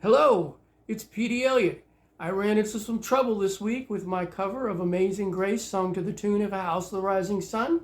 Hello, it's P.D. Elliott. I ran into some trouble this week with my cover of Amazing Grace sung to the tune of A House of the Rising Sun,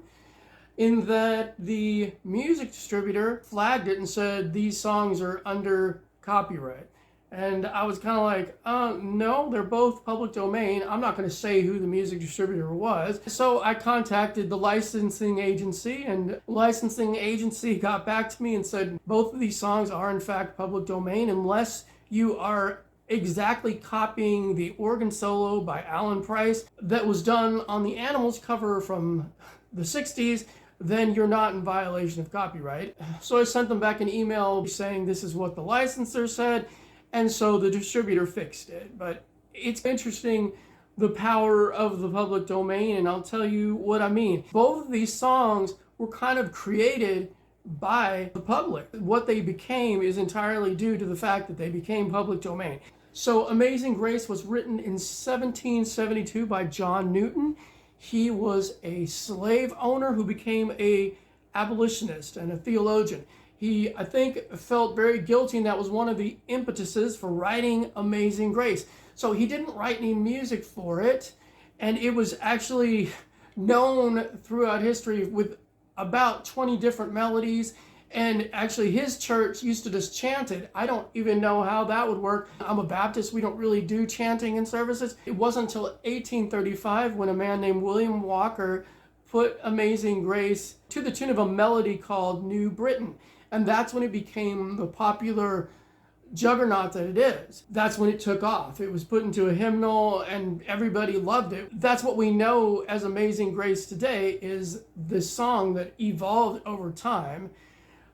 in that the music distributor flagged it and said these songs are under copyright. And I was kind of like, no, they're both public domain. I'm not going to say who the music distributor was. So I contacted the licensing agency, and the licensing agency got back to me and said both of these songs are in fact public domain unless you are exactly copying the organ solo by Alan Price that was done on the Animals cover from the 60s, then you're not in violation of copyright. So I sent them back an email saying this is what the licensor said, and so the distributor fixed it. But it's interesting, the power of the public domain, and I'll tell you what I mean. Both of these songs were kind of created by the public. What they became is entirely due to the fact that they became public domain. So Amazing Grace was written in 1772 by John Newton. He was a slave owner who became a abolitionist and a theologian. He, I think, felt very guilty, and that was one of the impetuses for writing Amazing Grace. So he didn't write any music for it, and it was actually known throughout history with about 20 different melodies, and actually his church used to just chant it. I don't even know how that would work. I'm a Baptist. We don't really do chanting in services. It wasn't until 1835 when a man named William Walker put Amazing Grace to the tune of a melody called New Britain, and that's when it became the popular juggernaut that it is. That's when it took off. It was put into a hymnal and everybody loved it. That's what we know as Amazing Grace today, is this song that evolved over time,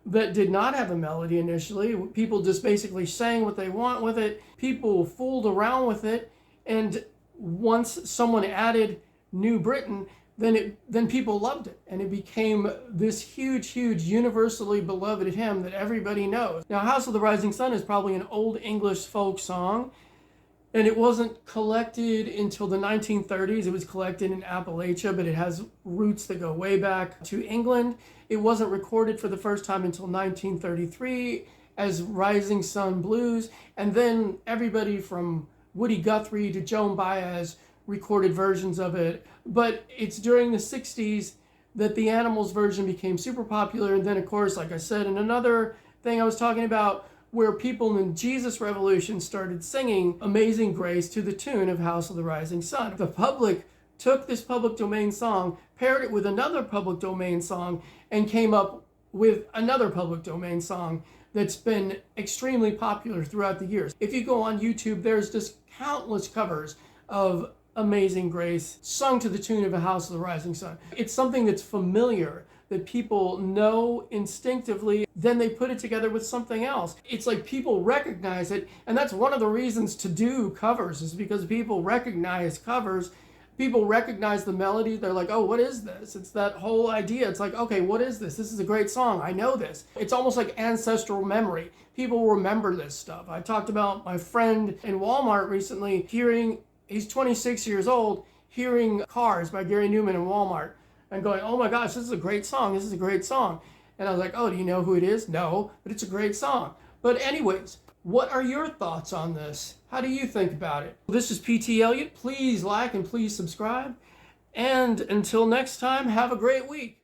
that did not have a melody initially. People just basically sang what they want with it. People fooled around with it, and once someone added New Britain, then people loved it, and it became this huge universally beloved hymn that everybody knows. Now, House of the Rising Sun is probably an old English folk song, and it wasn't collected until the 1930s. It was collected in Appalachia, but it has roots that go way back to England. It wasn't recorded for the first time until 1933 as Rising Sun Blues, and then everybody from Woody Guthrie to Joan Baez recorded versions of it. But it's during the 60s that the Animals version became super popular, and then of course, like I said, in another thing I was talking about, where people in Jesus Revolution started singing Amazing Grace to the tune of House of the Rising Sun. The public took this public domain song, paired it with another public domain song, and came up with another public domain song that's been extremely popular throughout the years. If you go on YouTube, there's just countless covers of Amazing Grace sung to the tune of A House of the Rising Sun. It's something that's familiar, that people know instinctively, then they put it together with something else. It's like people recognize it, and that's one of the reasons to do covers, is because people recognize covers. People recognize the melody. They're like, oh, what is this? It's that whole idea. It's like, okay, what is this? This is a great song. I know this. It's almost like ancestral memory. People remember this stuff. I talked about my friend in Walmart recently he's 26 years old, hearing Cars by Gary Newman in Walmart and going, oh my gosh, this is a great song. This is a great song. And I was like, oh, do you know who it is? No, but it's a great song. But anyways, what are your thoughts on this? How do you think about it? This is P.T. Elliott. Please like and please subscribe. And until next time, have a great week.